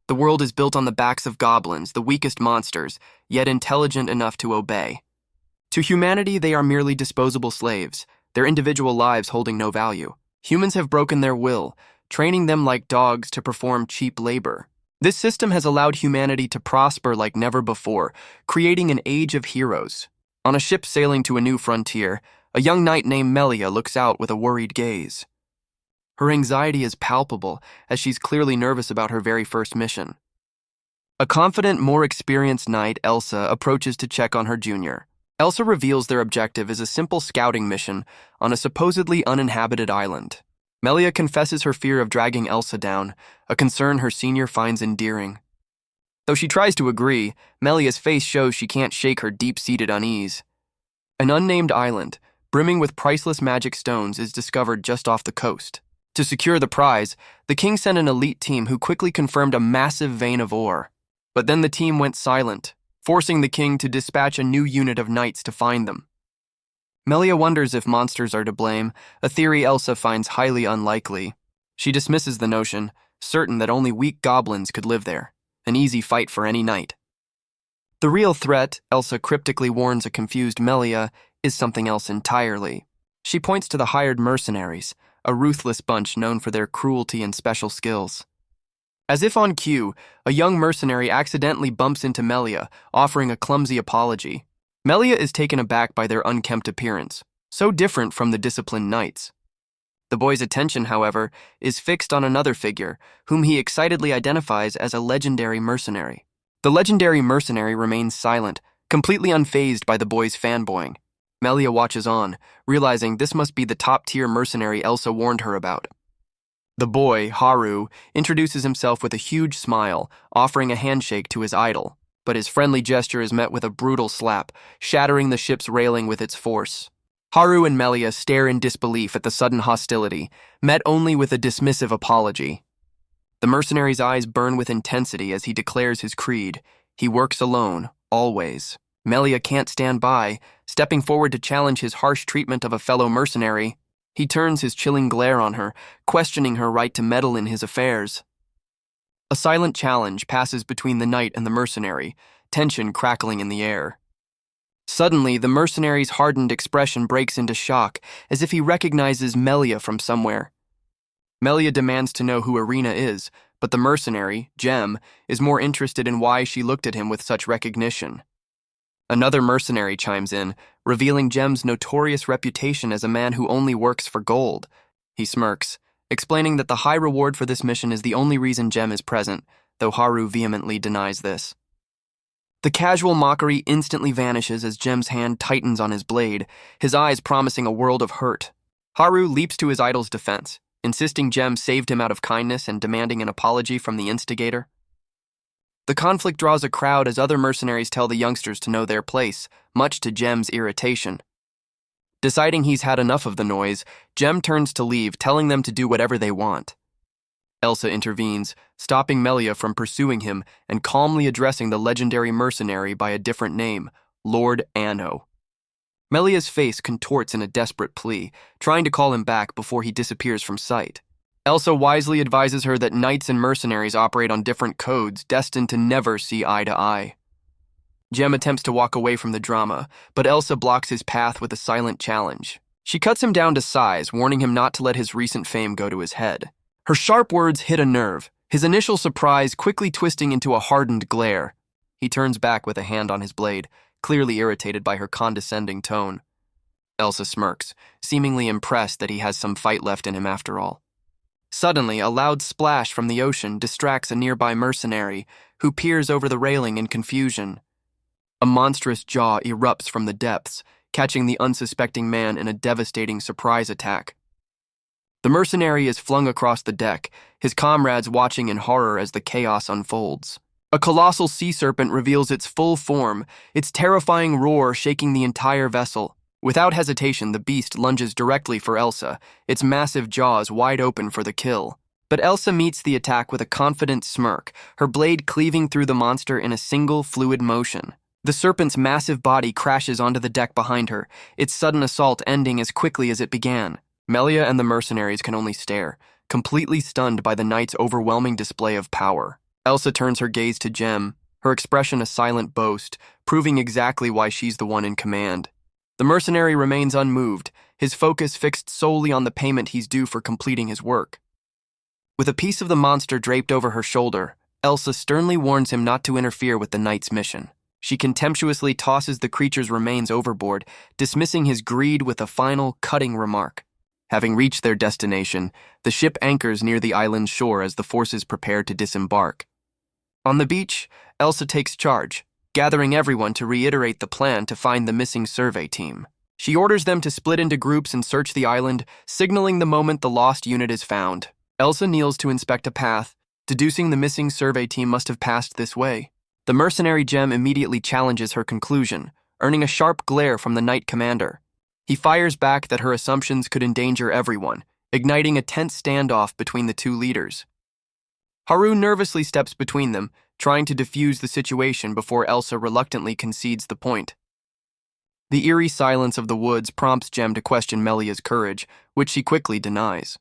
The world is built on the backs of goblins, the weakest monsters, yet intelligent enough to obey. To humanity, they are merely disposable slaves, their individual lives holding no value. Humans have broken their will, training them like dogs to perform cheap labor. This system has allowed humanity to prosper like never before, creating an age of heroes. On a ship sailing to a new frontier, a young knight named Melia looks out with a worried gaze. Her anxiety is palpable, as she's clearly nervous about her very first mission. A confident, more experienced knight, Elsa, approaches to check on her junior. Elsa reveals their objective is a simple scouting mission on a supposedly uninhabited island. Melia confesses her fear of dragging Elsa down, a concern her senior finds endearing. Though she tries to agree, Melia's face shows she can't shake her deep-seated unease. An unnamed island, brimming with priceless magic stones, is discovered just off the coast. To secure the prize, the king sent an elite team who quickly confirmed a massive vein of ore. But then the team went silent, forcing the king to dispatch a new unit of knights to find them. Melia wonders if monsters are to blame, a theory Elsa finds highly unlikely. She dismisses the notion, certain that only weak goblins could live there, an easy fight for any knight. The real threat, Elsa cryptically warns a confused Melia, is something else entirely. She points to the hired mercenaries, a ruthless bunch known for their cruelty and special skills. As if on cue, a young mercenary accidentally bumps into Melia, offering a clumsy apology. Melia is taken aback by their unkempt appearance, so different from the disciplined knights. The boy's attention, however, is fixed on another figure, whom he excitedly identifies as a legendary mercenary. The legendary mercenary remains silent, completely unfazed by the boy's fanboying. Melia watches on, realizing this must be the top-tier mercenary Elsa warned her about. The boy, Haru, introduces himself with a huge smile, offering a handshake to his idol, but his friendly gesture is met with a brutal slap, shattering the ship's railing with its force. Haru and Melia stare in disbelief at the sudden hostility, met only with a dismissive apology. The mercenary's eyes burn with intensity as he declares his creed. He works alone, always. Melia can't stand by, stepping forward to challenge his harsh treatment of a fellow mercenary. He turns his chilling glare on her, questioning her right to meddle in his affairs. A silent challenge passes between the knight and the mercenary, tension crackling in the air. Suddenly, the mercenary's hardened expression breaks into shock, as if he recognizes Melia from somewhere. Melia demands to know who Irina is, but the mercenary, Jem, is more interested in why she looked at him with such recognition. Another mercenary chimes in, revealing Jem's notorious reputation as a man who only works for gold. He smirks, explaining that the high reward for this mission is the only reason Jem is present, though Haru vehemently denies this. The casual mockery instantly vanishes as Jem's hand tightens on his blade, his eyes promising a world of hurt. Haru leaps to his idol's defense, insisting Jem saved him out of kindness and demanding an apology from the instigator. The conflict draws a crowd as other mercenaries tell the youngsters to know their place, much to Jem's irritation. Deciding he's had enough of the noise, Jem turns to leave, telling them to do whatever they want. Elsa intervenes, stopping Melia from pursuing him and calmly addressing the legendary mercenary by a different name, Lord Anno. Melia's face contorts in a desperate plea, trying to call him back before he disappears from sight. Elsa wisely advises her that knights and mercenaries operate on different codes, destined to never see eye to eye. Jem attempts to walk away from the drama, but Elsa blocks his path with a silent challenge. She cuts him down to size, warning him not to let his recent fame go to his head. Her sharp words hit a nerve, his initial surprise quickly twisting into a hardened glare. He turns back with a hand on his blade, clearly irritated by her condescending tone. Elsa smirks, seemingly impressed that he has some fight left in him after all. Suddenly, a loud splash from the ocean distracts a nearby mercenary, who peers over the railing in confusion. A monstrous jaw erupts from the depths, catching the unsuspecting man in a devastating surprise attack. The mercenary is flung across the deck, his comrades watching in horror as the chaos unfolds. A colossal sea serpent reveals its full form, its terrifying roar shaking the entire vessel. Without hesitation, the beast lunges directly for Elsa, its massive jaws wide open for the kill. But Elsa meets the attack with a confident smirk, her blade cleaving through the monster in a single fluid motion. The serpent's massive body crashes onto the deck behind her, its sudden assault ending as quickly as it began. Melia and the mercenaries can only stare, completely stunned by the knight's overwhelming display of power. Elsa turns her gaze to Jem, her expression a silent boast, proving exactly why she's the one in command. The mercenary remains unmoved, his focus fixed solely on the payment he's due for completing his work. With a piece of the monster draped over her shoulder, Elsa sternly warns him not to interfere with the knight's mission. She contemptuously tosses the creature's remains overboard, dismissing his greed with a final, cutting remark. Having reached their destination, the ship anchors near the island's shore as the forces prepare to disembark. On the beach, Elsa takes charge, gathering everyone to reiterate the plan to find the missing survey team. She orders them to split into groups and search the island, signaling the moment the lost unit is found. Elsa kneels to inspect a path, deducing the missing survey team must have passed this way. The mercenary Jem immediately challenges her conclusion, earning a sharp glare from the knight commander. He fires back that her assumptions could endanger everyone, igniting a tense standoff between the two leaders. Haru nervously steps between them, trying to defuse the situation before Elsa reluctantly concedes the point. The eerie silence of the woods prompts Jem to question Melia's courage, which she quickly denies.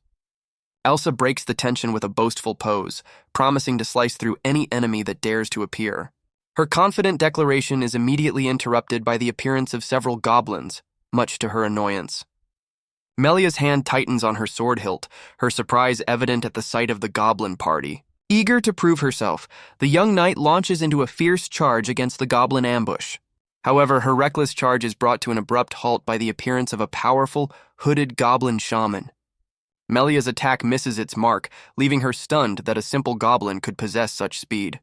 Elsa breaks the tension with a boastful pose, promising to slice through any enemy that dares to appear. Her confident declaration is immediately interrupted by the appearance of several goblins, much to her annoyance. Melia's hand tightens on her sword hilt, her surprise evident at the sight of the goblin party. Eager to prove herself, the young knight launches into a fierce charge against the goblin ambush. However, her reckless charge is brought to an abrupt halt by the appearance of a powerful, hooded goblin shaman. Melia's attack misses its mark, leaving her stunned that a simple goblin could possess such speed.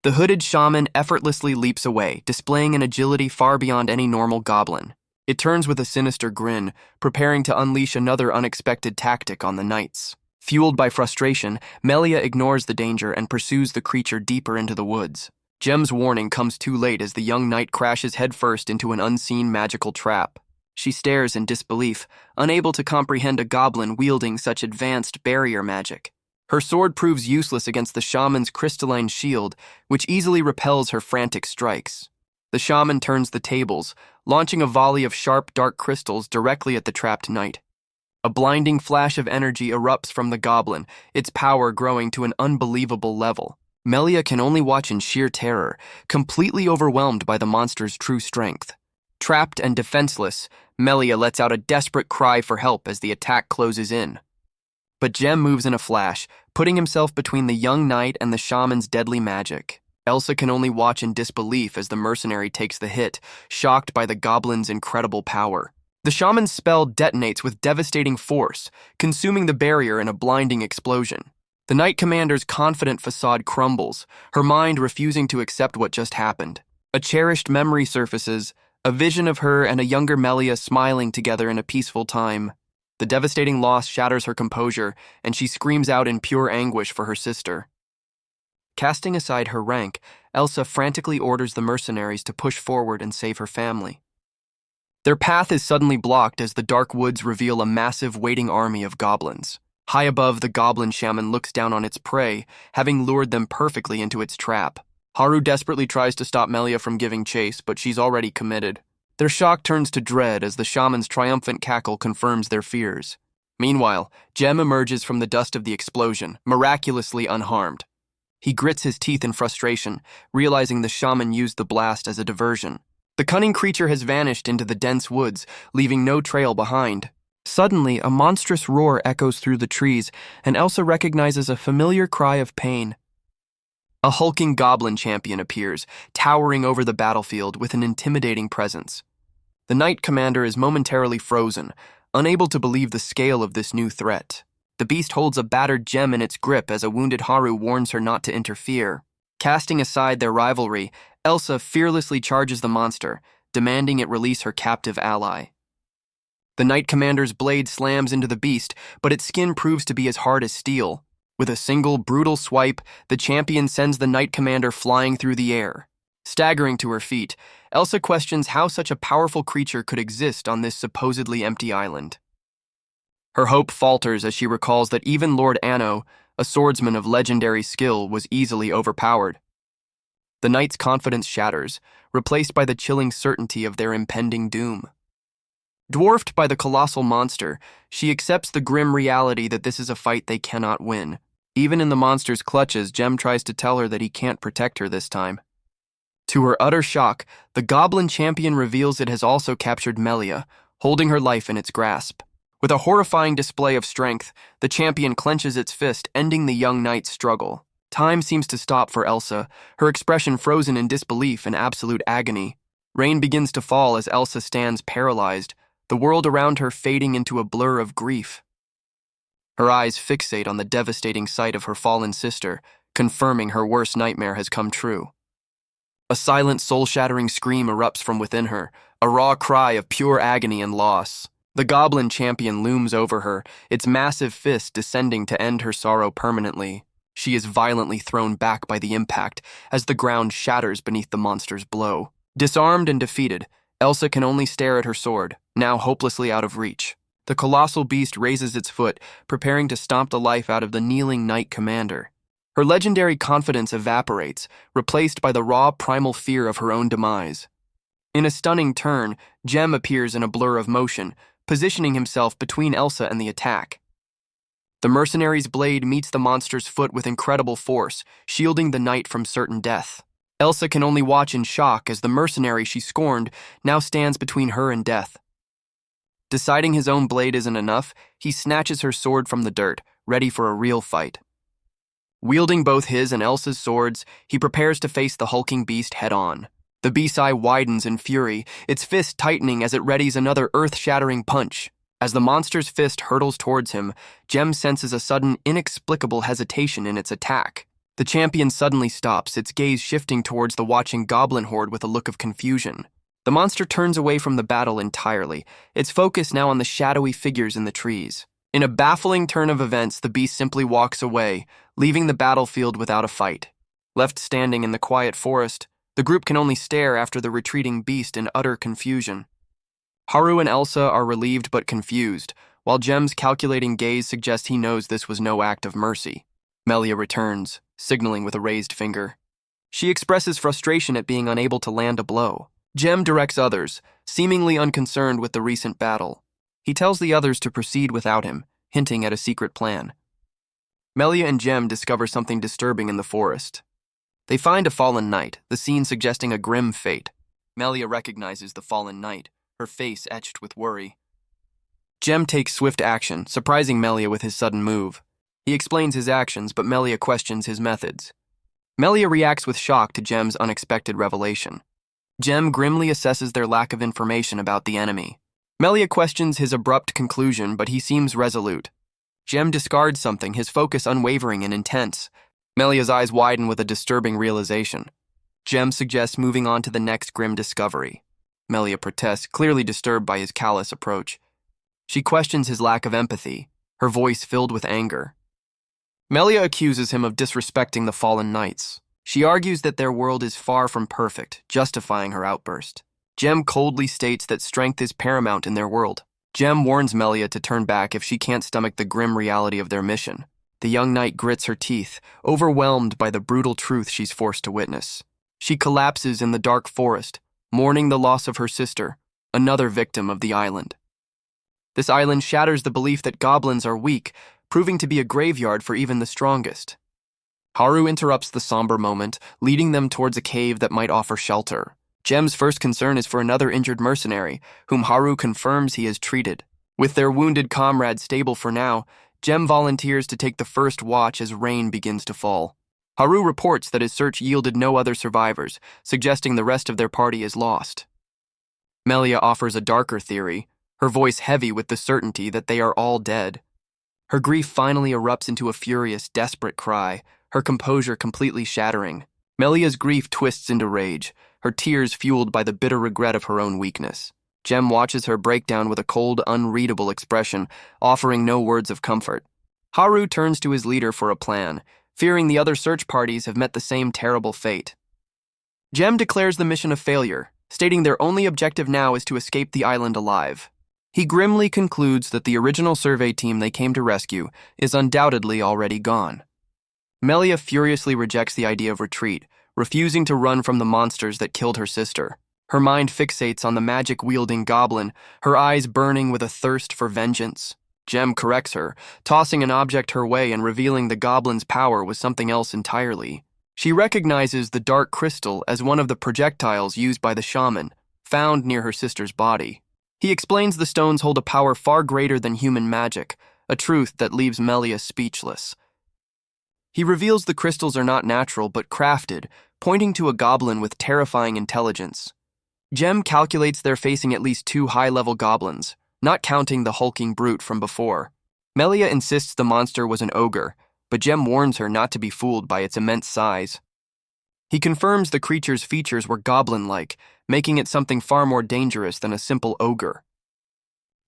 The hooded shaman effortlessly leaps away, displaying an agility far beyond any normal goblin. It turns with a sinister grin, preparing to unleash another unexpected tactic on the knights. Fueled by frustration, Melia ignores the danger and pursues the creature deeper into the woods. Jem's warning comes too late as the young knight crashes headfirst into an unseen magical trap. She stares in disbelief, unable to comprehend a goblin wielding such advanced barrier magic. Her sword proves useless against the shaman's crystalline shield, which easily repels her frantic strikes. The shaman turns the tables, launching a volley of sharp, dark crystals directly at the trapped knight. A blinding flash of energy erupts from the goblin, its power growing to an unbelievable level. Melia can only watch in sheer terror, completely overwhelmed by the monster's true strength. Trapped and defenseless, Melia lets out a desperate cry for help as the attack closes in. But Jem moves in a flash, putting himself between the young knight and the shaman's deadly magic. Elsa can only watch in disbelief as the mercenary takes the hit, shocked by the goblin's incredible power. The shaman's spell detonates with devastating force, consuming the barrier in a blinding explosion. The knight commander's confident facade crumbles, her mind refusing to accept what just happened. A cherished memory surfaces, a vision of her and a younger Melia smiling together in a peaceful time. The devastating loss shatters her composure, and she screams out in pure anguish for her sister. Casting aside her rank, Elsa frantically orders the mercenaries to push forward and save her family. Their path is suddenly blocked as the dark woods reveal a massive waiting army of goblins. High above, the goblin shaman looks down on its prey, having lured them perfectly into its trap. Haru desperately tries to stop Melia from giving chase, but she's already committed. Their shock turns to dread as the shaman's triumphant cackle confirms their fears. Meanwhile, Jem emerges from the dust of the explosion, miraculously unharmed. He grits his teeth in frustration, realizing the shaman used the blast as a diversion. The cunning creature has vanished into the dense woods, leaving no trail behind. Suddenly, a monstrous roar echoes through the trees, and Elsa recognizes a familiar cry of pain. A hulking goblin champion appears, towering over the battlefield with an intimidating presence. The knight commander is momentarily frozen, unable to believe the scale of this new threat. The beast holds a battered gem in its grip as a wounded Haru warns her not to interfere. Casting aside their rivalry, Elsa fearlessly charges the monster, demanding it release her captive ally. The knight commander's blade slams into the beast, but its skin proves to be as hard as steel. With a single, brutal swipe, the champion sends the knight commander flying through the air. Staggering to her feet, Elsa questions how such a powerful creature could exist on this supposedly empty island. Her hope falters as she recalls that even Lord Anno, a swordsman of legendary skill, was easily overpowered. The knight's confidence shatters, replaced by the chilling certainty of their impending doom. Dwarfed by the colossal monster, she accepts the grim reality that this is a fight they cannot win. Even in the monster's clutches, Jem tries to tell her that he can't protect her this time. To her utter shock, the Goblin champion reveals it has also captured Melia, holding her life in its grasp. With a horrifying display of strength, the champion clenches its fist, ending the young knight's struggle. Time seems to stop for Elsa, her expression frozen in disbelief and absolute agony. Rain begins to fall as Elsa stands paralyzed, the world around her fading into a blur of grief. Her eyes fixate on the devastating sight of her fallen sister, confirming her worst nightmare has come true. A silent, soul-shattering scream erupts from within her, a raw cry of pure agony and loss. The Goblin champion looms over her, its massive fist descending to end her sorrow permanently. She is violently thrown back by the impact as the ground shatters beneath the monster's blow. Disarmed and defeated, Elsa can only stare at her sword, now hopelessly out of reach. The colossal beast raises its foot, preparing to stomp the life out of the kneeling knight commander. Her legendary confidence evaporates, replaced by the raw primal fear of her own demise. In a stunning turn, Jem appears in a blur of motion, positioning himself between Elsa and the attack. The mercenary's blade meets the monster's foot with incredible force, shielding the knight from certain death. Elsa can only watch in shock as the mercenary she scorned now stands between her and death. Deciding his own blade isn't enough, he snatches her sword from the dirt, ready for a real fight. Wielding both his and Elsa's swords, he prepares to face the hulking beast head-on. The beast's eye widens in fury, its fist tightening as it readies another earth-shattering punch. As the monster's fist hurtles towards him, Jem senses a sudden, inexplicable hesitation in its attack. The champion suddenly stops, its gaze shifting towards the watching goblin horde with a look of confusion. The monster turns away from the battle entirely, its focus now on the shadowy figures in the trees. In a baffling turn of events, the beast simply walks away, leaving the battlefield without a fight. Left standing in the quiet forest, the group can only stare after the retreating beast in utter confusion. Haru and Elsa are relieved but confused, while Jem's calculating gaze suggests he knows this was no act of mercy. Melia returns, signaling with a raised finger. She expresses frustration at being unable to land a blow. Jem directs others, seemingly unconcerned with the recent battle. He tells the others to proceed without him, hinting at a secret plan. Melia and Jem discover something disturbing in the forest. They find a fallen knight, the scene suggesting a grim fate. Melia recognizes the fallen knight, her face etched with worry. Jem takes swift action, surprising Melia with his sudden move. He explains his actions, but Melia questions his methods. Melia reacts with shock to Jem's unexpected revelation. Jem grimly assesses their lack of information about the enemy. Melia questions his abrupt conclusion, but he seems resolute. Jem discards something, his focus unwavering and intense. Melia's eyes widen with a disturbing realization. Jem suggests moving on to the next grim discovery. Melia protests, clearly disturbed by his callous approach. She questions his lack of empathy, her voice filled with anger. Melia accuses him of disrespecting the fallen knights. She argues that their world is far from perfect, justifying her outburst. Jem coldly states that strength is paramount in their world. Jem warns Melia to turn back if she can't stomach the grim reality of their mission. The young knight grits her teeth, overwhelmed by the brutal truth she's forced to witness. She collapses in the dark forest, mourning the loss of her sister, another victim of the island. This island shatters the belief that goblins are weak, proving to be a graveyard for even the strongest. Haru interrupts the somber moment, leading them towards a cave that might offer shelter. Jem's first concern is for another injured mercenary, whom Haru confirms he has treated. With their wounded comrade stable for now, Jem volunteers to take the first watch as rain begins to fall. Haru reports that his search yielded no other survivors, suggesting the rest of their party is lost. Melia offers a darker theory, her voice heavy with the certainty that they are all dead. Her grief finally erupts into a furious, desperate cry, her composure completely shattering. Melia's grief twists into rage, her tears fueled by the bitter regret of her own weakness. Jem watches her break down with a cold, unreadable expression, offering no words of comfort. Haru turns to his leader for a plan, fearing the other search parties have met the same terrible fate. Jem declares the mission a failure, stating their only objective now is to escape the island alive. He grimly concludes that the original survey team they came to rescue is undoubtedly already gone. Melia furiously rejects the idea of retreat, refusing to run from the monsters that killed her sister. Her mind fixates on the magic-wielding goblin, her eyes burning with a thirst for vengeance. Jem corrects her, tossing an object her way and revealing the goblin's power was something else entirely. She recognizes the dark crystal as one of the projectiles used by the shaman, found near her sister's body. He explains the stones hold a power far greater than human magic, a truth that leaves Melia speechless. He reveals the crystals are not natural but crafted, pointing to a goblin with terrifying intelligence. Jem calculates they're facing at least 2 high-level goblins, not counting the hulking brute from before. Melia insists the monster was an ogre, but Jem warns her not to be fooled by its immense size. He confirms the creature's features were goblin-like, making it something far more dangerous than a simple ogre.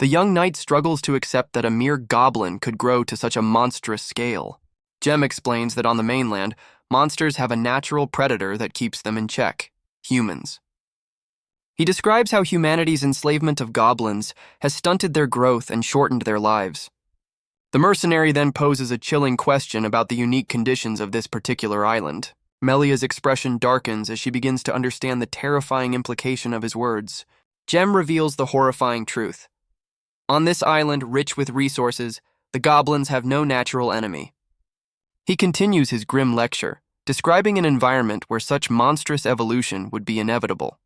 The young knight struggles to accept that a mere goblin could grow to such a monstrous scale. Jem explains that on the mainland, monsters have a natural predator that keeps them in check: humans. He describes how humanity's enslavement of goblins has stunted their growth and shortened their lives. The mercenary then poses a chilling question about the unique conditions of this particular island. Melia's expression darkens as she begins to understand the terrifying implication of his words. Jem reveals the horrifying truth. On this island rich with resources, the goblins have no natural enemy. He continues his grim lecture, describing an environment where such monstrous evolution would be inevitable.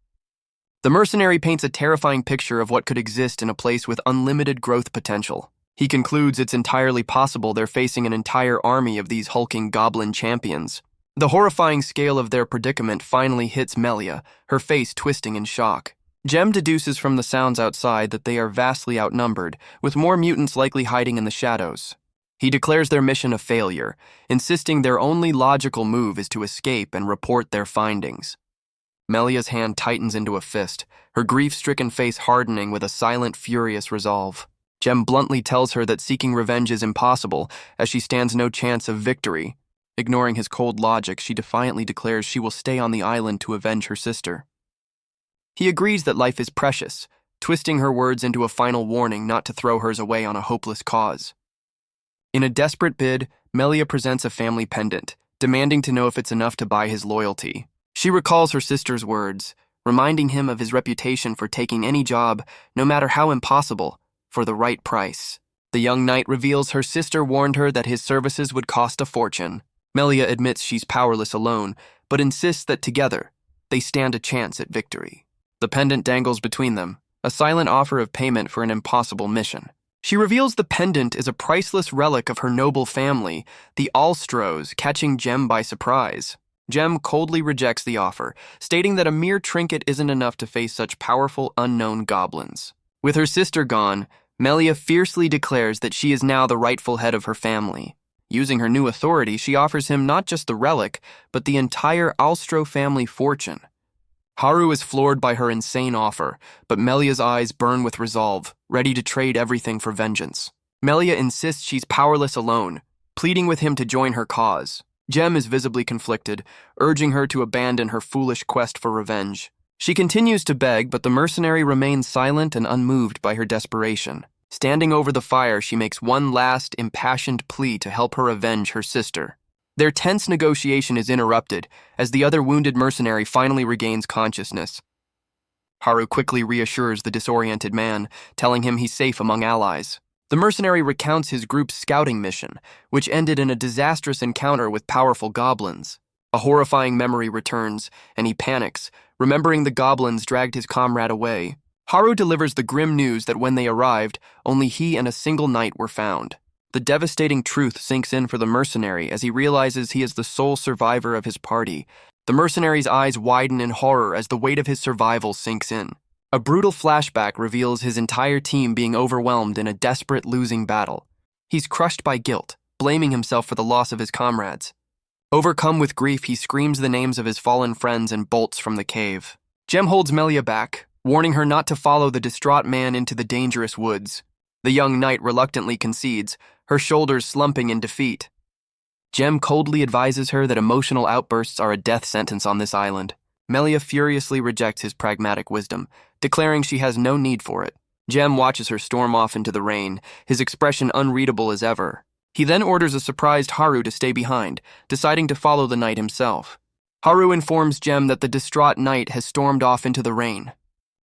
The mercenary paints a terrifying picture of what could exist in a place with unlimited growth potential. He concludes it's entirely possible they're facing an entire army of these hulking goblin champions. The horrifying scale of their predicament finally hits Melia, her face twisting in shock. Jem deduces from the sounds outside that they are vastly outnumbered, with more mutants likely hiding in the shadows. He declares their mission a failure, insisting their only logical move is to escape and report their findings. Melia's hand tightens into a fist, her grief-stricken face hardening with a silent, furious resolve. Jem bluntly tells her that seeking revenge is impossible, as she stands no chance of victory. Ignoring his cold logic, she defiantly declares she will stay on the island to avenge her sister. He agrees that life is precious, twisting her words into a final warning not to throw hers away on a hopeless cause. In a desperate bid, Melia presents a family pendant, demanding to know if it's enough to buy his loyalty. She recalls her sister's words, reminding him of his reputation for taking any job, no matter how impossible, for the right price. The young knight reveals her sister warned her that his services would cost a fortune. Melia admits she's powerless alone, but insists that together, they stand a chance at victory. The pendant dangles between them, a silent offer of payment for an impossible mission. She reveals the pendant is a priceless relic of her noble family, the Alstros, catching Jem by surprise. Jem coldly rejects the offer, stating that a mere trinket isn't enough to face such powerful, unknown goblins. With her sister gone, Melia fiercely declares that she is now the rightful head of her family. Using her new authority, she offers him not just the relic, but the entire Alstro family fortune. Haru is floored by her insane offer, but Melia's eyes burn with resolve, ready to trade everything for vengeance. Melia insists she's powerless alone, pleading with him to join her cause. Jem is visibly conflicted, urging her to abandon her foolish quest for revenge. She continues to beg, but the mercenary remains silent and unmoved by her desperation. Standing over the fire, she makes one last, impassioned plea to help her avenge her sister. Their tense negotiation is interrupted as the other wounded mercenary finally regains consciousness. Haru quickly reassures the disoriented man, telling him he's safe among allies. The mercenary recounts his group's scouting mission, which ended in a disastrous encounter with powerful goblins. A horrifying memory returns, and he panics, remembering the goblins dragged his comrade away. Haru delivers the grim news that when they arrived, only he and a single knight were found. The devastating truth sinks in for the mercenary as he realizes he is the sole survivor of his party. The mercenary's eyes widen in horror as the weight of his survival sinks in. A brutal flashback reveals his entire team being overwhelmed in a desperate losing battle. He's crushed by guilt, blaming himself for the loss of his comrades. Overcome with grief, he screams the names of his fallen friends and bolts from the cave. Jem holds Melia back, warning her not to follow the distraught man into the dangerous woods. The young knight reluctantly concedes, her shoulders slumping in defeat. Jem coldly advises her that emotional outbursts are a death sentence on this island. Melia furiously rejects his pragmatic wisdom, declaring she has no need for it. Jem watches her storm off into the rain, his expression unreadable as ever. He then orders a surprised Haru to stay behind, deciding to follow the knight himself. Haru informs Jem that the distraught knight has stormed off into the rain.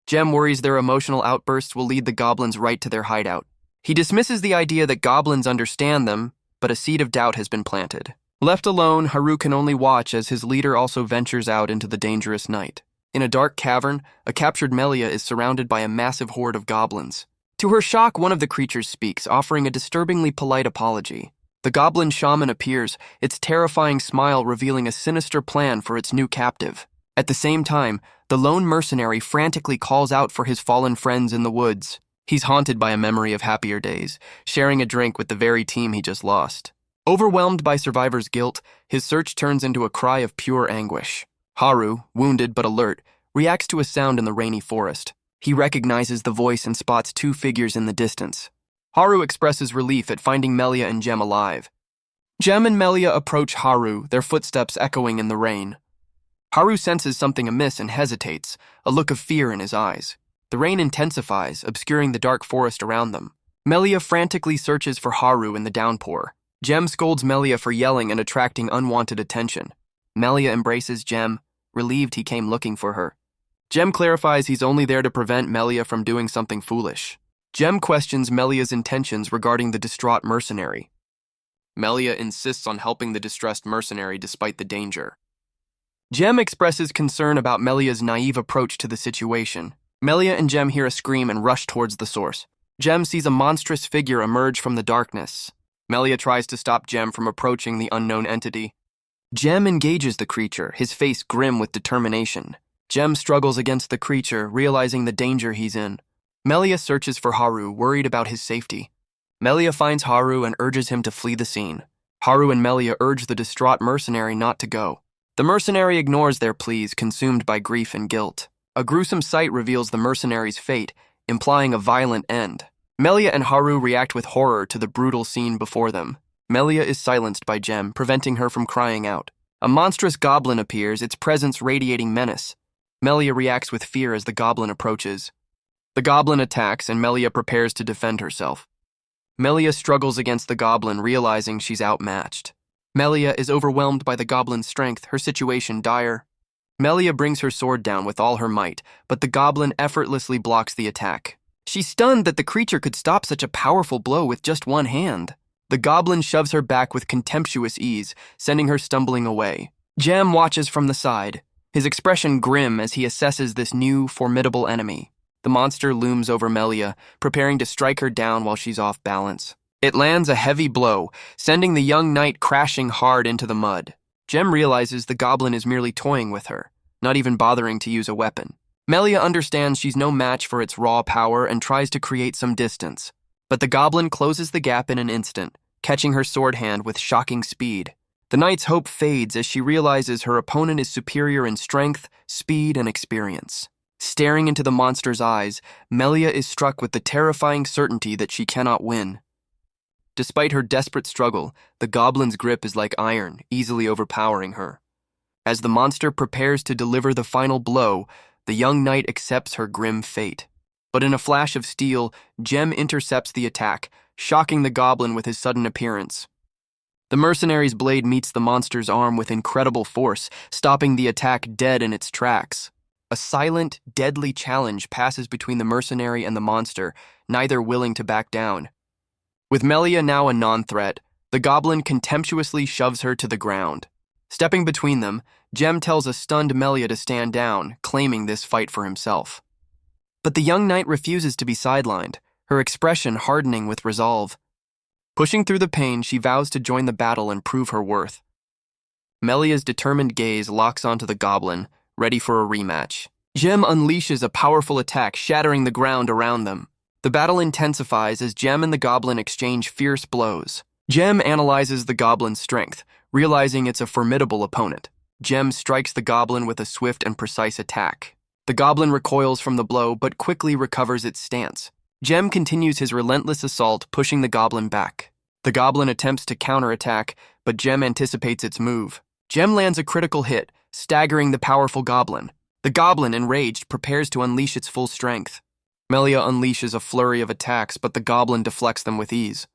Jem worries their emotional outbursts will lead the goblins right to their hideout. He dismisses the idea that goblins understand them, but a seed of doubt has been planted. Left alone, Haru can only watch as his leader also ventures out into the dangerous night. In a dark cavern, a captured Melia is surrounded by a massive horde of goblins. To her shock, one of the creatures speaks, offering a disturbingly polite apology. The goblin shaman appears, its terrifying smile revealing a sinister plan for its new captive. At the same time, the lone mercenary frantically calls out for his fallen friends in the woods. He's haunted by a memory of happier days, sharing a drink with the very team he just lost. Overwhelmed by survivor's guilt, his search turns into a cry of pure anguish. Haru, wounded but alert, reacts to a sound in the rainy forest. He recognizes the voice and spots two figures in the distance. Haru expresses relief at finding Melia and Gem alive. Gem and Melia approach Haru, their footsteps echoing in the rain. Haru senses something amiss and hesitates, a look of fear in his eyes. The rain intensifies, obscuring the dark forest around them. Melia frantically searches for Haru in the downpour. Gem scolds Melia for yelling and attracting unwanted attention. Melia embraces Gem, relieved he came looking for her. Gem clarifies he's only there to prevent Melia from doing something foolish. Gem questions Melia's intentions regarding the distraught mercenary. Melia insists on helping the distressed mercenary despite the danger. Gem expresses concern about Melia's naive approach to the situation. Melia and Gem hear a scream and rush towards the source. Gem sees a monstrous figure emerge from the darkness. Melia tries to stop Gem from approaching the unknown entity. Gem engages the creature, his face grim with determination. Gem struggles against the creature, realizing the danger he's in. Melia searches for Haru, worried about his safety. Melia finds Haru and urges him to flee the scene. Haru and Melia urge the distraught mercenary not to go. The mercenary ignores their pleas, consumed by grief and guilt. A gruesome sight reveals the mercenary's fate, implying a violent end. Melia and Haru react with horror to the brutal scene before them. Melia is silenced by Gem, preventing her from crying out. A monstrous goblin appears, its presence radiating menace. Melia reacts with fear as the goblin approaches. The goblin attacks, and Melia prepares to defend herself. Melia struggles against the goblin, realizing she's outmatched. Melia is overwhelmed by the goblin's strength, her situation dire. Melia brings her sword down with all her might, but the goblin effortlessly blocks the attack. She's stunned that the creature could stop such a powerful blow with just one hand. The goblin shoves her back with contemptuous ease, sending her stumbling away. Gem watches from the side, his expression grim as he assesses this new, formidable enemy. The monster looms over Melia, preparing to strike her down while she's off balance. It lands a heavy blow, sending the young knight crashing hard into the mud. Gem realizes the goblin is merely toying with her, not even bothering to use a weapon. Melia understands she's no match for its raw power and tries to create some distance. But the goblin closes the gap in an instant, catching her sword hand with shocking speed. The knight's hope fades as she realizes her opponent is superior in strength, speed, and experience. Staring into the monster's eyes, Melia is struck with the terrifying certainty that she cannot win. Despite her desperate struggle, the goblin's grip is like iron, easily overpowering her. As the monster prepares to deliver the final blow, the young knight accepts her grim fate. But in a flash of steel, Gem intercepts the attack, shocking the goblin with his sudden appearance. The mercenary's blade meets the monster's arm with incredible force, stopping the attack dead in its tracks. A silent, deadly challenge passes between the mercenary and the monster, neither willing to back down. With Melia now a non-threat, the goblin contemptuously shoves her to the ground. Stepping between them, Gem tells a stunned Melia to stand down, claiming this fight for himself. But the young knight refuses to be sidelined, her expression hardening with resolve. Pushing through the pain, she vows to join the battle and prove her worth. Melia's determined gaze locks onto the goblin, ready for a rematch. Gem unleashes a powerful attack, shattering the ground around them. The battle intensifies as Gem and the goblin exchange fierce blows. Gem analyzes the goblin's strength, realizing it's a formidable opponent. Gem strikes the goblin with a swift and precise attack. The goblin recoils from the blow, but quickly recovers its stance. Gem continues his relentless assault, pushing the goblin back. The goblin attempts to counterattack, but Gem anticipates its move. Gem lands a critical hit, staggering the powerful goblin. The goblin, enraged, prepares to unleash its full strength. Melia unleashes a flurry of attacks, but the goblin deflects them with ease.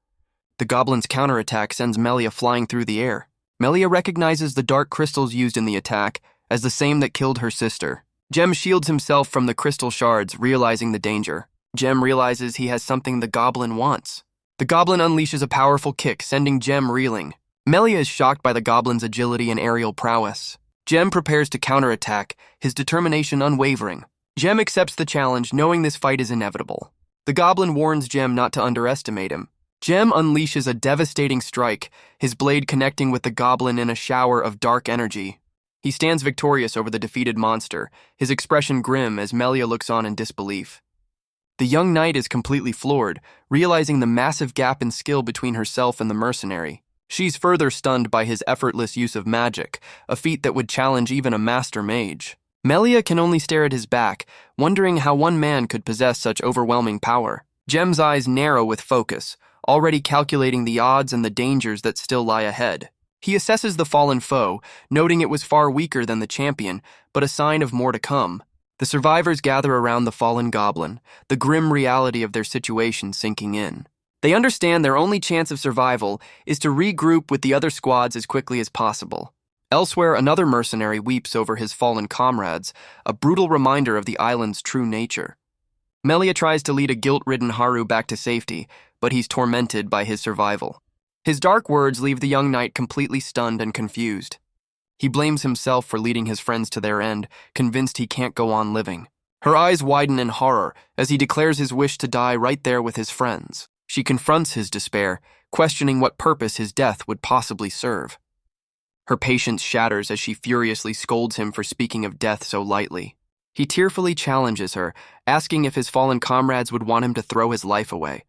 The goblin's counterattack sends Melia flying through the air. Melia recognizes the dark crystals used in the attack as the same that killed her sister. Gem shields himself from the crystal shards, realizing the danger. Jem realizes he has something the goblin wants. The goblin unleashes a powerful kick, sending Jem reeling. Melia is shocked by the goblin's agility and aerial prowess. Jem prepares to counterattack, his determination unwavering. Jem accepts the challenge, knowing this fight is inevitable. The goblin warns Jem not to underestimate him. Jem unleashes a devastating strike, his blade connecting with the goblin in a shower of dark energy. He stands victorious over the defeated monster, his expression grim as Melia looks on in disbelief. The young knight is completely floored, realizing the massive gap in skill between herself and the mercenary. She's further stunned by his effortless use of magic, a feat that would challenge even a master mage. Melia can only stare at his back, wondering how one man could possess such overwhelming power. Jem's eyes narrow with focus, already calculating the odds and the dangers that still lie ahead. He assesses the fallen foe, noting it was far weaker than the champion, but a sign of more to come. The survivors gather around the fallen goblin, the grim reality of their situation sinking in. They understand their only chance of survival is to regroup with the other squads as quickly as possible. Elsewhere, another mercenary weeps over his fallen comrades, a brutal reminder of the island's true nature. Melia tries to lead a guilt-ridden Haru back to safety, but he's tormented by his survival. His dark words leave the young knight completely stunned and confused. He blames himself for leading his friends to their end, convinced he can't go on living. Her eyes widen in horror as he declares his wish to die right there with his friends. She confronts his despair, questioning what purpose his death would possibly serve. Her patience shatters as she furiously scolds him for speaking of death so lightly. He tearfully challenges her, asking if his fallen comrades would want him to throw his life away.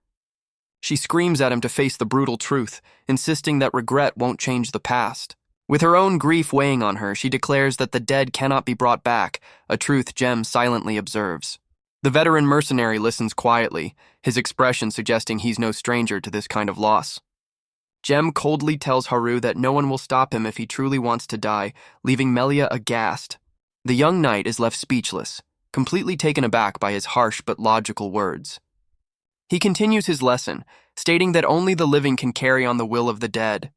She screams at him to face the brutal truth, insisting that regret won't change the past. With her own grief weighing on her, she declares that the dead cannot be brought back, a truth Jem silently observes. The veteran mercenary listens quietly, his expression suggesting he's no stranger to this kind of loss. Jem coldly tells Haru that no one will stop him if he truly wants to die, leaving Melia aghast. The young knight is left speechless, completely taken aback by his harsh but logical words. He continues his lesson, stating that only the living can carry on the will of the dead.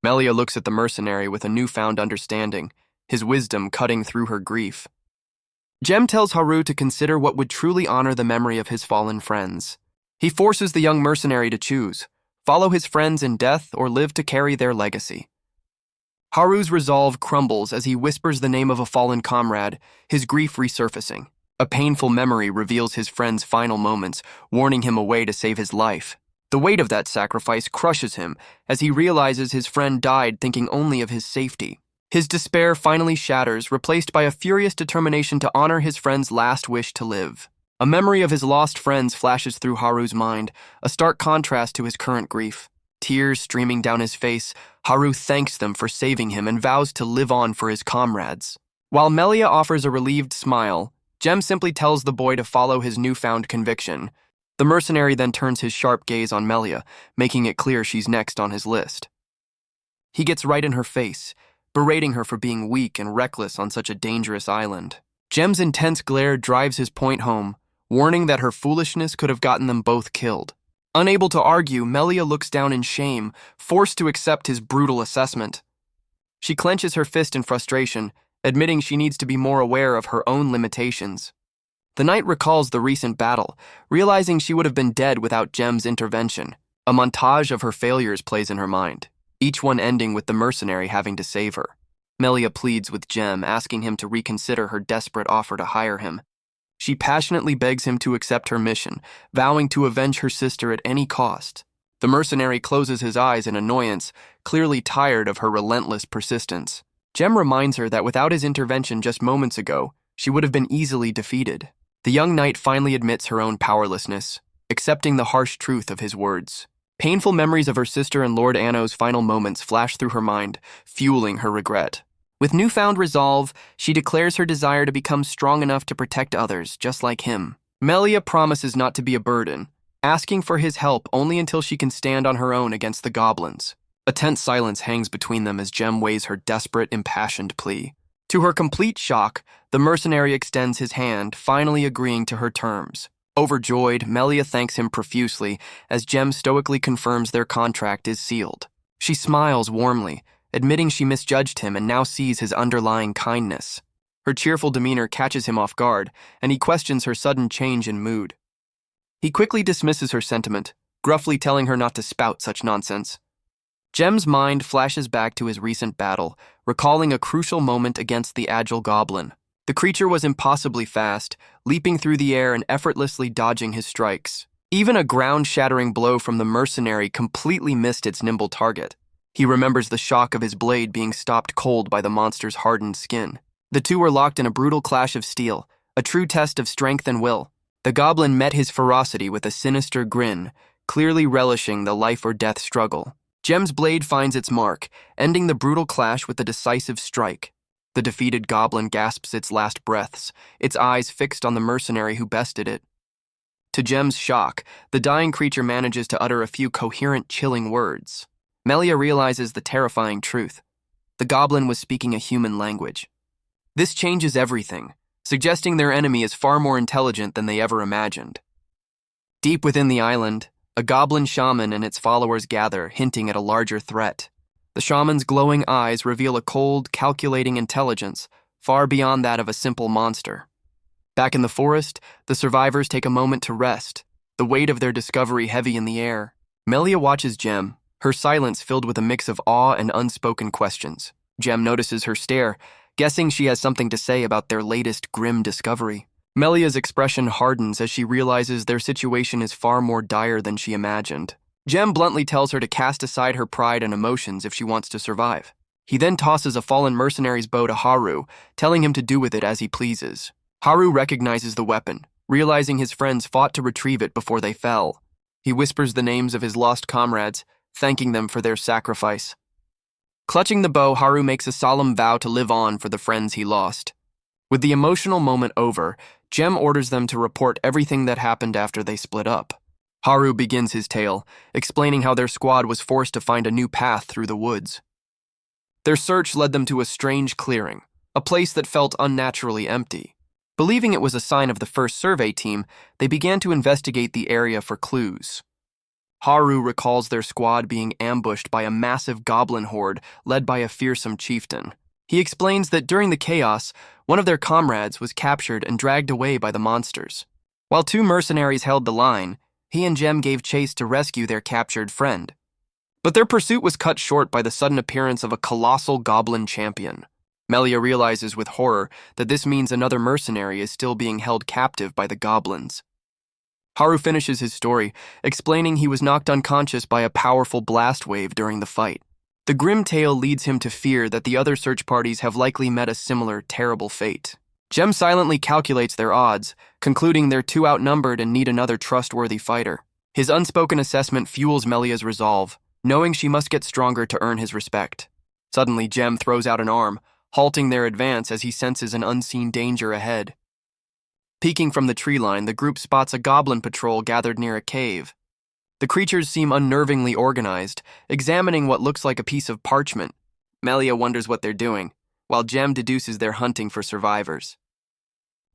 Melia looks at the mercenary with a newfound understanding, his wisdom cutting through her grief. Jem tells Haru to consider what would truly honor the memory of his fallen friends. He forces the young mercenary to choose, follow his friends in death or live to carry their legacy. Haru's resolve crumbles as he whispers the name of a fallen comrade, his grief resurfacing. A painful memory reveals his friend's final moments, warning him a way to save his life. The weight of that sacrifice crushes him as he realizes his friend died thinking only of his safety. His despair finally shatters, replaced by a furious determination to honor his friend's last wish to live. A memory of his lost friends flashes through Haru's mind, a stark contrast to his current grief. Tears streaming down his face, Haru thanks them for saving him and vows to live on for his comrades. While Melia offers a relieved smile, Jem simply tells the boy to follow his newfound conviction. The mercenary then turns his sharp gaze on Melia, making it clear she's next on his list. He gets right in her face, berating her for being weak and reckless on such a dangerous island. Jem's intense glare drives his point home, warning that her foolishness could have gotten them both killed. Unable to argue, Melia looks down in shame, forced to accept his brutal assessment. She clenches her fist in frustration, admitting she needs to be more aware of her own limitations. The knight recalls the recent battle, realizing she would have been dead without Jem's intervention. A montage of her failures plays in her mind, each one ending with the mercenary having to save her. Melia pleads with Jem, asking him to reconsider her desperate offer to hire him. She passionately begs him to accept her mission, vowing to avenge her sister at any cost. The mercenary closes his eyes in annoyance, clearly tired of her relentless persistence. Jem reminds her that without his intervention just moments ago, she would have been easily defeated. The young knight finally admits her own powerlessness, accepting the harsh truth of his words. Painful memories of her sister and Lord Anno's final moments flash through her mind, fueling her regret. With newfound resolve, she declares her desire to become strong enough to protect others, just like him. Melia promises not to be a burden, asking for his help only until she can stand on her own against the goblins. A tense silence hangs between them as Jem weighs her desperate, impassioned plea. To her complete shock, the mercenary extends his hand, finally agreeing to her terms. Overjoyed, Melia thanks him profusely as Jem stoically confirms their contract is sealed. She smiles warmly, admitting she misjudged him and now sees his underlying kindness. Her cheerful demeanor catches him off guard, and he questions her sudden change in mood. He quickly dismisses her sentiment, gruffly telling her not to spout such nonsense. Jem's mind flashes back to his recent battle, recalling a crucial moment against the agile goblin. The creature was impossibly fast, leaping through the air and effortlessly dodging his strikes. Even a ground-shattering blow from the mercenary completely missed its nimble target. He remembers the shock of his blade being stopped cold by the monster's hardened skin. The two were locked in a brutal clash of steel, a true test of strength and will. The goblin met his ferocity with a sinister grin, clearly relishing the life-or-death struggle. Jem's blade finds its mark, ending the brutal clash with a decisive strike. The defeated goblin gasps its last breaths, its eyes fixed on the mercenary who bested it. To Jem's shock, the dying creature manages to utter a few coherent, chilling words. Melia realizes the terrifying truth. The goblin was speaking a human language. This changes everything, suggesting their enemy is far more intelligent than they ever imagined. Deep within the island, a goblin shaman and its followers gather, hinting at a larger threat. The shaman's glowing eyes reveal a cold, calculating intelligence, far beyond that of a simple monster. Back in the forest, the survivors take a moment to rest, the weight of their discovery heavy in the air. Melia watches Jem, her silence filled with a mix of awe and unspoken questions. Jem notices her stare, guessing she has something to say about their latest grim discovery. Melia's expression hardens as she realizes their situation is far more dire than she imagined. Jem bluntly tells her to cast aside her pride and emotions if she wants to survive. He then tosses a fallen mercenary's bow to Haru, telling him to do with it as he pleases. Haru recognizes the weapon, realizing his friends fought to retrieve it before they fell. He whispers the names of his lost comrades, thanking them for their sacrifice. Clutching the bow, Haru makes a solemn vow to live on for the friends he lost. With the emotional moment over, Jem orders them to report everything that happened after they split up. Haru begins his tale, explaining how their squad was forced to find a new path through the woods. Their search led them to a strange clearing, a place that felt unnaturally empty. Believing it was a sign of the first survey team, they began to investigate the area for clues. Haru recalls their squad being ambushed by a massive goblin horde led by a fearsome chieftain. He explains that during the chaos, one of their comrades was captured and dragged away by the monsters. While two mercenaries held the line, he and Jem gave chase to rescue their captured friend. But their pursuit was cut short by the sudden appearance of a colossal goblin champion. Melia realizes with horror that this means another mercenary is still being held captive by the goblins. Haru finishes his story, explaining he was knocked unconscious by a powerful blast wave during the fight. The grim tale leads him to fear that the other search parties have likely met a similar terrible fate. Jem silently calculates their odds, concluding they're too outnumbered and need another trustworthy fighter. His unspoken assessment fuels Melia's resolve, knowing she must get stronger to earn his respect. Suddenly, Jem throws out an arm, halting their advance as he senses an unseen danger ahead. Peeking from the tree line, the group spots a goblin patrol gathered near a cave. The creatures seem unnervingly organized, examining what looks like a piece of parchment. Melia wonders what they're doing, while Jem deduces they're hunting for survivors.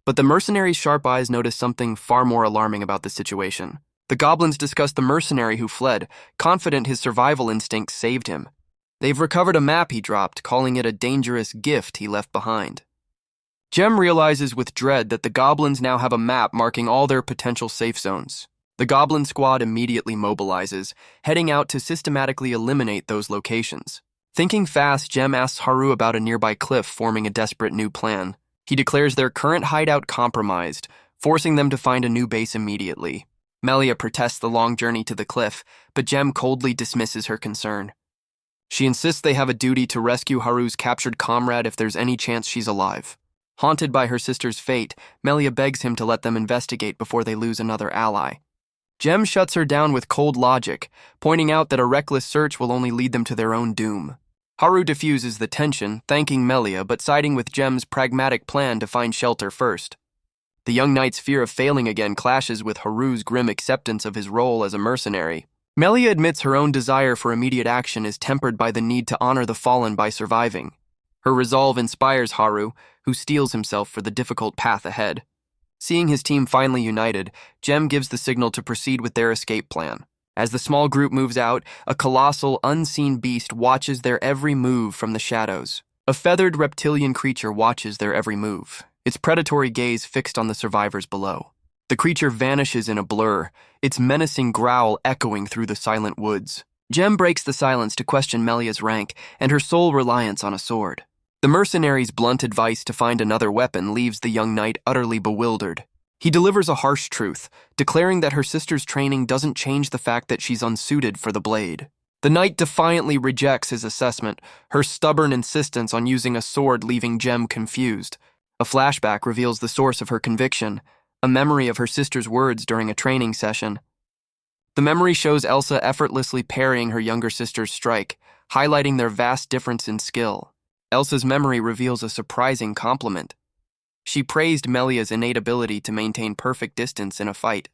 But the mercenary's sharp eyes notice something far more alarming about the situation. The goblins discuss the mercenary who fled, confident his survival instinct saved him. They've recovered a map he dropped, calling it a dangerous gift he left behind. Jem realizes with dread that the goblins now have a map marking all their potential safe zones. The goblin squad immediately mobilizes, heading out to systematically eliminate those locations. Thinking fast, Jem asks Haru about a nearby cliff, forming a desperate new plan. He declares their current hideout compromised, forcing them to find a new base immediately. Melia protests the long journey to the cliff, but Jem coldly dismisses her concern. She insists they have a duty to rescue Haru's captured comrade if there's any chance she's alive. Haunted by her sister's fate, Melia begs him to let them investigate before they lose another ally. Jem shuts her down with cold logic, pointing out that a reckless search will only lead them to their own doom. Haru diffuses the tension, thanking Melia but siding with Jem's pragmatic plan to find shelter first. The young knight's fear of failing again clashes with Haru's grim acceptance of his role as a mercenary. Melia admits her own desire for immediate action is tempered by the need to honor the fallen by surviving. Her resolve inspires Haru, who steels himself for the difficult path ahead. Seeing his team finally united, Jem gives the signal to proceed with their escape plan. As the small group moves out, a colossal, unseen beast watches their every move from the shadows. A feathered reptilian creature watches their every move, its predatory gaze fixed on the survivors below. The creature vanishes in a blur, its menacing growl echoing through the silent woods. Jem breaks the silence to question Melia's rank and her sole reliance on a sword. The mercenary's blunt advice to find another weapon leaves the young knight utterly bewildered. He delivers a harsh truth, declaring that her sister's training doesn't change the fact that she's unsuited for the blade. The knight defiantly rejects his assessment, her stubborn insistence on using a sword leaving Jem confused. A flashback reveals the source of her conviction, a memory of her sister's words during a training session. The memory shows Elsa effortlessly parrying her younger sister's strike, highlighting their vast difference in skill. Elsa's memory reveals a surprising compliment. She praised Melia's innate ability to maintain perfect distance in a fight.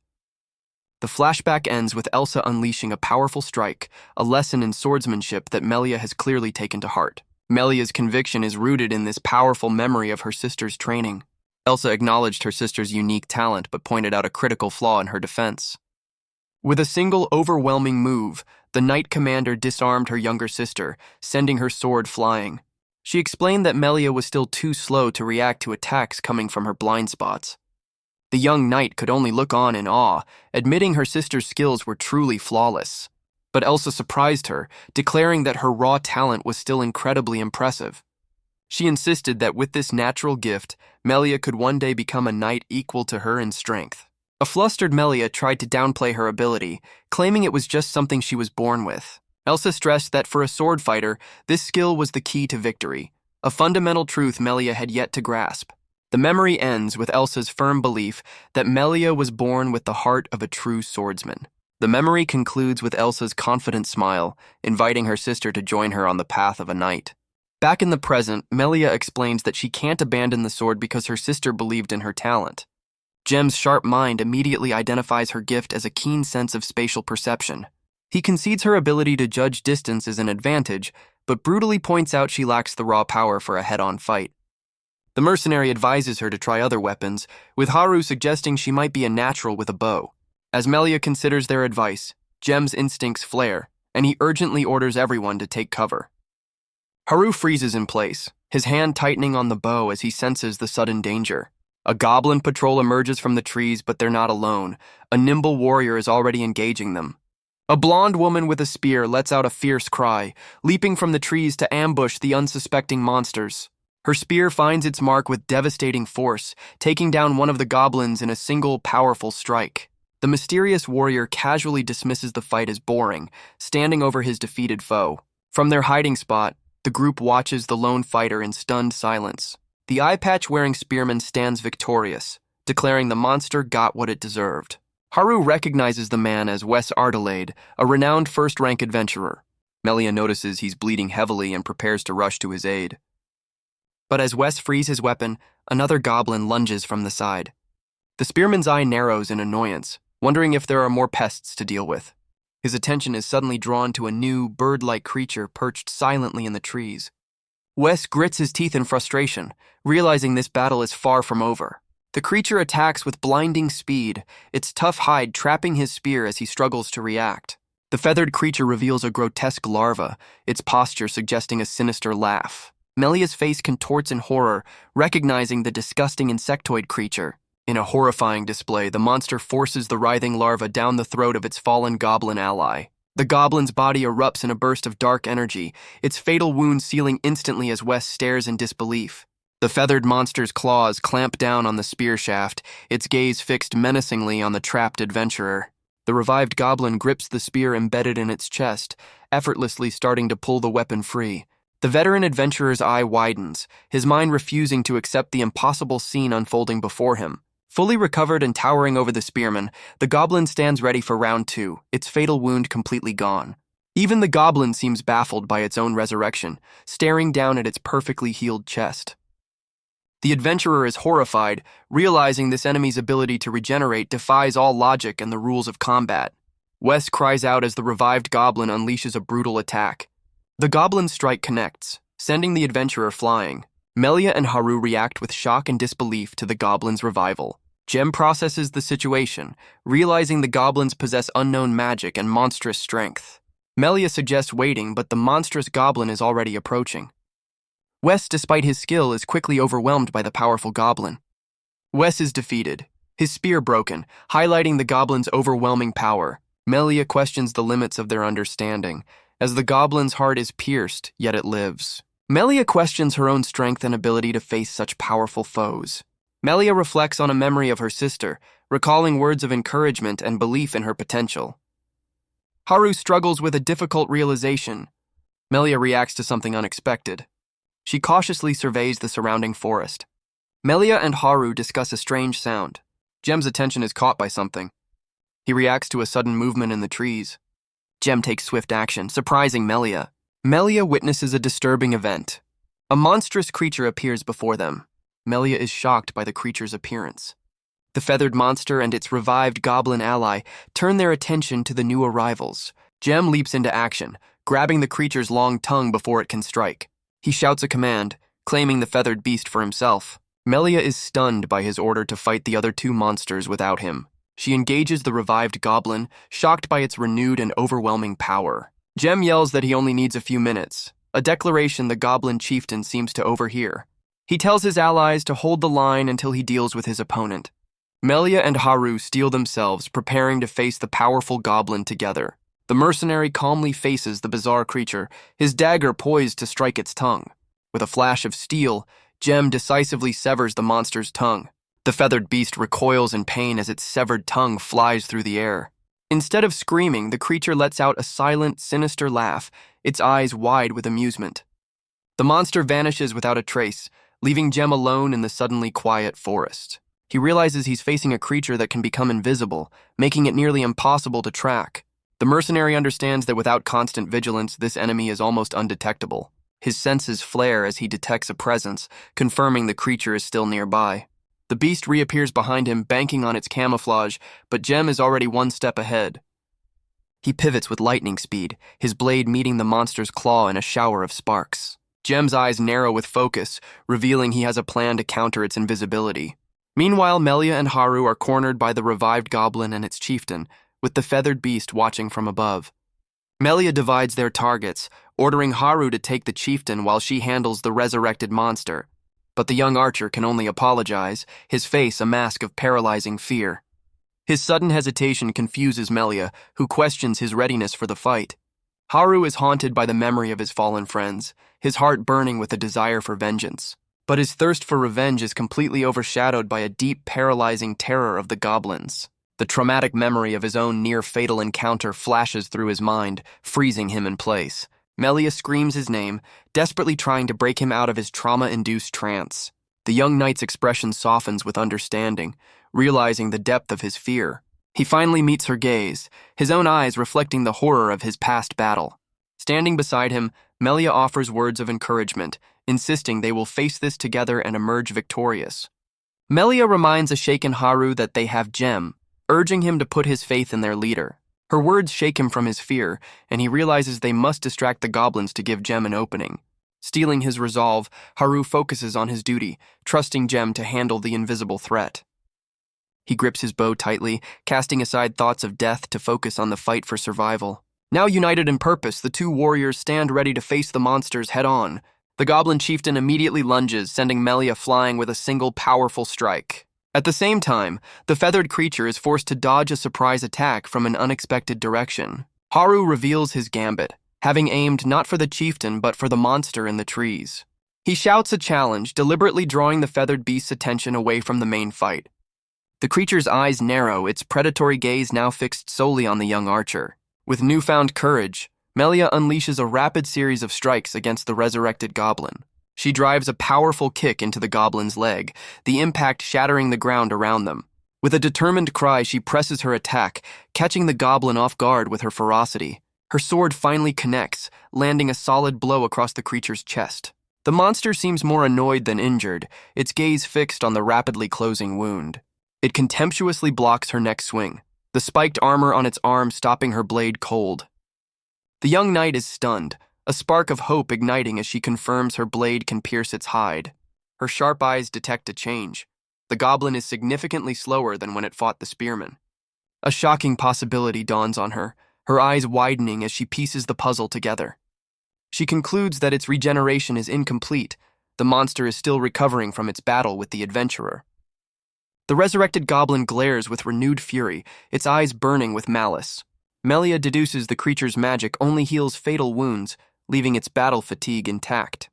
The flashback ends with Elsa unleashing a powerful strike, a lesson in swordsmanship that Melia has clearly taken to heart. Melia's conviction is rooted in this powerful memory of her sister's training. Elsa acknowledged her sister's unique talent but pointed out a critical flaw in her defense. With a single overwhelming move, the knight commander disarmed her younger sister, sending her sword flying. She explained that Melia was still too slow to react to attacks coming from her blind spots. The young knight could only look on in awe, admitting her sister's skills were truly flawless. But Elsa surprised her, declaring that her raw talent was still incredibly impressive. She insisted that with this natural gift, Melia could one day become a knight equal to her in strength. A flustered Melia tried to downplay her ability, claiming it was just something she was born with. Elsa stressed that for a sword fighter, this skill was the key to victory, a fundamental truth Melia had yet to grasp. The memory ends with Elsa's firm belief that Melia was born with the heart of a true swordsman. The memory concludes with Elsa's confident smile, inviting her sister to join her on the path of a knight. Back in the present, Melia explains that she can't abandon the sword because her sister believed in her talent. Jem's sharp mind immediately identifies her gift as a keen sense of spatial perception. He concedes her ability to judge distance as an advantage, but brutally points out she lacks the raw power for a head-on fight. The mercenary advises her to try other weapons, with Haru suggesting she might be a natural with a bow. As Melia considers their advice, Jem's instincts flare, and he urgently orders everyone to take cover. Haru freezes in place, his hand tightening on the bow as he senses the sudden danger. A goblin patrol emerges from the trees, but they're not alone. A nimble warrior is already engaging them. A blonde woman with a spear lets out a fierce cry, leaping from the trees to ambush the unsuspecting monsters. Her spear finds its mark with devastating force, taking down one of the goblins in a single powerful strike. The mysterious warrior casually dismisses the fight as boring, standing over his defeated foe. From their hiding spot, the group watches the lone fighter in stunned silence. The eye-patch-wearing spearman stands victorious, declaring the monster got what it deserved. Haru recognizes the man as Wes Ardelade, a renowned first-rank adventurer. Melia notices he's bleeding heavily and prepares to rush to his aid. But as Wes frees his weapon, another goblin lunges from the side. The spearman's eye narrows in annoyance, wondering if there are more pests to deal with. His attention is suddenly drawn to a new, bird-like creature perched silently in the trees. Wes grits his teeth in frustration, realizing this battle is far from over. The creature attacks with blinding speed, its tough hide trapping his spear as he struggles to react. The feathered creature reveals a grotesque larva, its posture suggesting a sinister laugh. Melia's face contorts in horror, recognizing the disgusting insectoid creature. In a horrifying display, the monster forces the writhing larva down the throat of its fallen goblin ally. The goblin's body erupts in a burst of dark energy, its fatal wound sealing instantly as Wes stares in disbelief. The feathered monster's claws clamp down on the spear shaft, its gaze fixed menacingly on the trapped adventurer. The revived goblin grips the spear embedded in its chest, effortlessly starting to pull the weapon free. The veteran adventurer's eye widens, his mind refusing to accept the impossible scene unfolding before him. Fully recovered and towering over the spearman, the goblin stands ready for round 2, its fatal wound completely gone. Even the goblin seems baffled by its own resurrection, staring down at its perfectly healed chest. The adventurer is horrified, realizing this enemy's ability to regenerate defies all logic and the rules of combat. Wes cries out as the revived goblin unleashes a brutal attack. The goblin's strike connects, sending the adventurer flying. Melia and Haru react with shock and disbelief to the goblin's revival. Jem processes the situation, realizing the goblins possess unknown magic and monstrous strength. Melia suggests waiting, but the monstrous goblin is already approaching. Wes, despite his skill, is quickly overwhelmed by the powerful goblin. Wes is defeated, his spear broken, highlighting the goblin's overwhelming power. Melia questions the limits of their understanding, as the goblin's heart is pierced, yet it lives. Melia questions her own strength and ability to face such powerful foes. Melia reflects on a memory of her sister, recalling words of encouragement and belief in her potential. Haru struggles with a difficult realization. Melia reacts to something unexpected. She cautiously surveys the surrounding forest. Melia and Haru discuss a strange sound. Jem's attention is caught by something. He reacts to a sudden movement in the trees. Jem takes swift action, surprising Melia. Melia witnesses a disturbing event. A monstrous creature appears before them. Melia is shocked by the creature's appearance. The feathered monster and its revived goblin ally turn their attention to the new arrivals. Jem leaps into action, grabbing the creature's long tongue before it can strike. He shouts a command, claiming the feathered beast for himself. Melia is stunned by his order to fight the other two monsters without him. She engages the revived goblin, shocked by its renewed and overwhelming power. Jem yells that he only needs a few minutes, a declaration the goblin chieftain seems to overhear. He tells his allies to hold the line until he deals with his opponent. Melia and Haru steel themselves, preparing to face the powerful goblin together. The mercenary calmly faces the bizarre creature, his dagger poised to strike its tongue. With a flash of steel, Jem decisively severs the monster's tongue. The feathered beast recoils in pain as its severed tongue flies through the air. Instead of screaming, the creature lets out a silent, sinister laugh, its eyes wide with amusement. The monster vanishes without a trace, leaving Jem alone in the suddenly quiet forest. He realizes he's facing a creature that can become invisible, making it nearly impossible to track. The mercenary understands that without constant vigilance, this enemy is almost undetectable. His senses flare as he detects a presence, confirming the creature is still nearby. The beast reappears behind him, banking on its camouflage, but Jem is already one step ahead. He pivots with lightning speed, his blade meeting the monster's claw in a shower of sparks. Jem's eyes narrow with focus, revealing he has a plan to counter its invisibility. Meanwhile, Melia and Haru are cornered by the revived goblin and its chieftain, with the feathered beast watching from above. Melia divides their targets, ordering Haru to take the chieftain while she handles the resurrected monster. But the young archer can only apologize, his face a mask of paralyzing fear. His sudden hesitation confuses Melia, who questions his readiness for the fight. Haru is haunted by the memory of his fallen friends, his heart burning with a desire for vengeance. But his thirst for revenge is completely overshadowed by a deep, paralyzing terror of the goblins. The traumatic memory of his own near-fatal encounter flashes through his mind, freezing him in place. Melia screams his name, desperately trying to break him out of his trauma-induced trance. The young knight's expression softens with understanding, realizing the depth of his fear. He finally meets her gaze, his own eyes reflecting the horror of his past battle. Standing beside him, Melia offers words of encouragement, insisting they will face this together and emerge victorious. Melia reminds a shaken Haru that they have Jem, urging him to put his faith in their leader. Her words shake him from his fear, and he realizes they must distract the goblins to give Jem an opening. Steeling his resolve, Haru focuses on his duty, trusting Jem to handle the invisible threat. He grips his bow tightly, casting aside thoughts of death to focus on the fight for survival. Now united in purpose, the two warriors stand ready to face the monsters head-on. The goblin chieftain immediately lunges, sending Melia flying with a single powerful strike. At the same time, the feathered creature is forced to dodge a surprise attack from an unexpected direction. Haru reveals his gambit, having aimed not for the chieftain but for the monster in the trees. He shouts a challenge, deliberately drawing the feathered beast's attention away from the main fight. The creature's eyes narrow, its predatory gaze now fixed solely on the young archer. With newfound courage, Melia unleashes a rapid series of strikes against the resurrected goblin. She drives a powerful kick into the goblin's leg, the impact shattering the ground around them. With a determined cry, she presses her attack, catching the goblin off guard with her ferocity. Her sword finally connects, landing a solid blow across the creature's chest. The monster seems more annoyed than injured, its gaze fixed on the rapidly closing wound. It contemptuously blocks her next swing, the spiked armor on its arm stopping her blade cold. The young knight is stunned, a spark of hope igniting as she confirms her blade can pierce its hide. Her sharp eyes detect a change. The goblin is significantly slower than when it fought the spearman. A shocking possibility dawns on her, her eyes widening as she pieces the puzzle together. She concludes that its regeneration is incomplete. The monster is still recovering from its battle with the adventurer. The resurrected goblin glares with renewed fury, its eyes burning with malice. Melia deduces the creature's magic only heals fatal wounds, leaving its battle fatigue intact.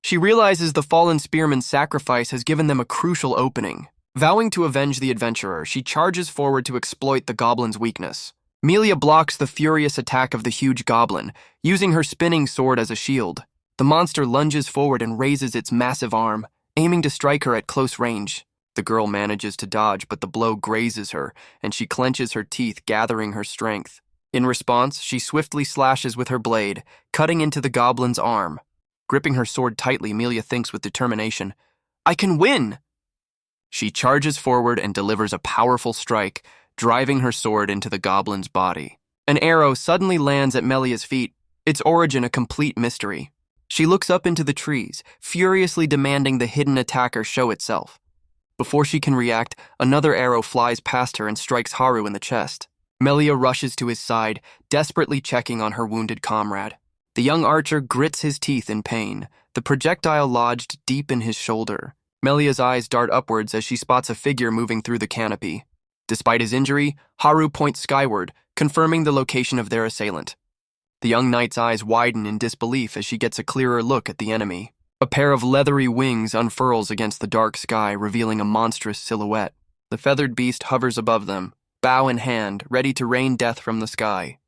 She realizes the fallen spearman's sacrifice has given them a crucial opening. Vowing to avenge the adventurer, she charges forward to exploit the goblin's weakness. Melia blocks the furious attack of the huge goblin, using her spinning sword as a shield. The monster lunges forward and raises its massive arm, aiming to strike her at close range. The girl manages to dodge, but the blow grazes her, and she clenches her teeth, gathering her strength. In response, she swiftly slashes with her blade, cutting into the goblin's arm. Gripping her sword tightly, Melia thinks with determination, "I can win!" She charges forward and delivers a powerful strike, driving her sword into the goblin's body. An arrow suddenly lands at Melia's feet, its origin a complete mystery. She looks up into the trees, furiously demanding the hidden attacker show itself. Before she can react, another arrow flies past her and strikes Haru in the chest. Melia rushes to his side, desperately checking on her wounded comrade. The young archer grits his teeth in pain, the projectile lodged deep in his shoulder. Melia's eyes dart upwards as she spots a figure moving through the canopy. Despite his injury, Haru points skyward, confirming the location of their assailant. The young knight's eyes widen in disbelief as she gets a clearer look at the enemy. A pair of leathery wings unfurls against the dark sky, revealing a monstrous silhouette. The feathered beast hovers above them, bow in hand, ready to rain death from the sky.